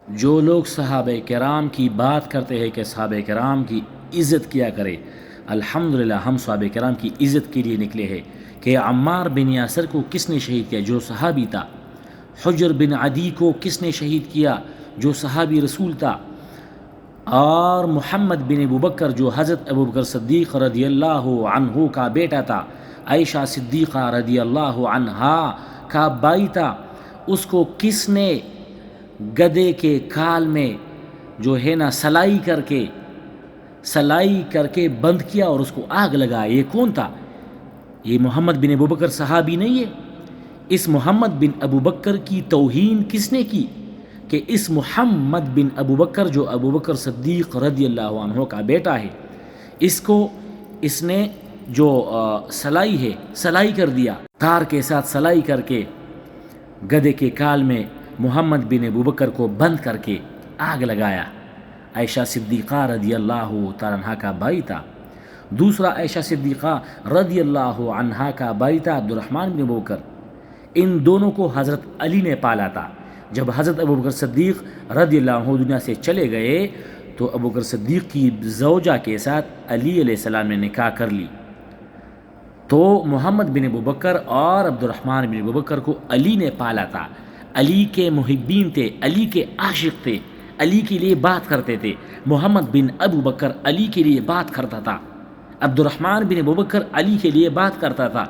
جو لوگ صحابہ کرام کی بات کرتے ہیں کہ صحابہ کرام کی عزت کیا کرے، الحمدللہ ہم صحابہ کرام کی عزت کے لیے نکلے ہیں کہ عمار بن یاسر کو کس نے شہید کیا؟ جو صحابی تھا۔ حجر بن عدی کو کس نے شہید کیا؟ جو صحابی رسول تھا۔ اور محمد بن ابوبکر جو حضرت ابوبکر صدیق رضی اللہ عنہ کا بیٹا تھا، عائشہ صدیقہ رضی اللہ عنہا کا بھائی تھا، اس کو کس نے گدھے کے کال میں جو ہے نا سلائی کر کے بند کیا اور اس کو آگ لگایا؟ یہ کون تھا؟ یہ محمد بن ابوبکر صحابی نہیں ہے۔ اس محمد بن ابوبکر کی توہین کس نے کی کہ اس محمد بن ابوبکر جو ابوبکر صدیق رضی اللہ عنہ کا بیٹا ہے، اس نے جو سلائی کر دیا، تار کے ساتھ سلائی کر کے گدھے کے کال میں محمد بن ابوبکر کو بند کر کے آگ لگایا۔ عائشہ صدیقہ رضی اللہ تعالیٰ عنہ کا بھائی تھا۔ دوسرا عائشہ صدیقہ رضی اللہ عنہا کا بھائی تھا عبد الرحمن بن ابوبکر۔ ان دونوں کو حضرت علی نے پالا تھا۔ جب حضرت ابوبکر صدیق رضی اللہ عنہ دنیا سے چلے گئے تو ابوبکر صدیق کی زوجہ کے ساتھ علی علیہ السلام نے نکاح کر لی۔ تو محمد بن ابوبکر اور عبد الرحمن بن ابوبکر کو علی نے پالا تھا۔ علی کے محبین تھے، علی کے عاشق تھے، علی کے لیے بات کرتے تھے۔ محمد بن ابوبکر علی کے لیے بات کرتا تھا، عبد الرحمن بن ابوبکر علی کے لیے بات کرتا تھا۔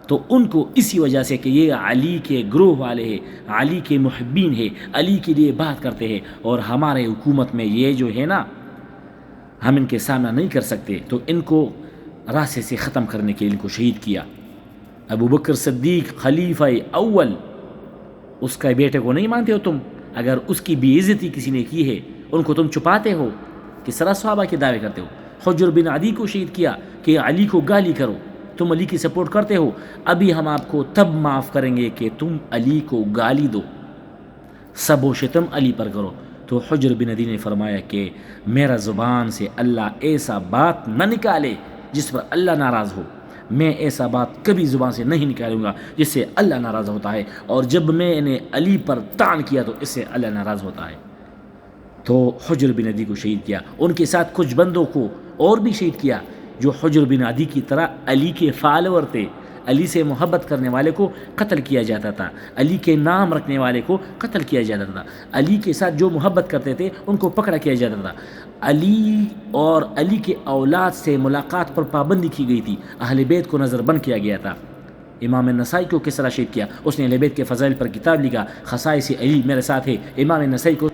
تو ان کو اسی وجہ سے کہ یہ علی کے گروہ والے ہیں، علی کے محبین ہیں، علی کے لیے بات کرتے ہیں، اور ہمارے حکومت میں یہ جو ہے نا ہم ان کے سامنا نہیں کر سکتے، تو ان کو راستے سے ختم کرنے کے لیے ان کو شہید کیا۔ ابوبکر صدیق خلیفہ اول، اس کا بیٹے کو نہیں مانتے ہو تم؟ اگر اس کی بے عزتی کسی نے کی ہے، ان کو تم چھپاتے ہو، کس طرح صحابہ کے دعوے کرتے ہو؟ حجر بن عدی کو شہید کیا کہ علی کو گالی کرو، تم علی کی سپورٹ کرتے ہو، ابھی ہم آپ کو تب معاف کریں گے کہ تم علی کو گالی دو، سب و شتم علی پر کرو۔ تو حجر بن عدی نے فرمایا کہ میرا زبان سے اللہ ایسا بات نہ نکالے جس پر اللہ ناراض ہو، میں ایسا بات کبھی زبان سے نہیں نکالوں گا جس سے اللہ ناراض ہوتا ہے، اور جب میں نے علی پر طعن کیا تو اس سے اللہ ناراض ہوتا ہے۔ تو حجر بن عدی کو شہید کیا۔ ان کے ساتھ کچھ بندوں کو اور بھی شہید کیا جو حجر بن عدی کی طرح علی کے فالور تھے، علی سے محبت کرنے والے کو قتل کیا جاتا تھا، علی کے نام رکھنے والے کو قتل کیا جاتا تھا، علی کے ساتھ جو محبت کرتے تھے ان کو پکڑا کیا جاتا تھا۔ علی اور علی کے اولاد سے ملاقات پر پابندی کی گئی تھی، اہل بیت کو نظر بند کیا گیا تھا۔ امام نسائی کو کس طرح شہید کیا؟ اس نے اہل بیت کے فضائل پر کتاب لکھا، خصائص علی میرے ساتھ ہے۔ امام نسائی کو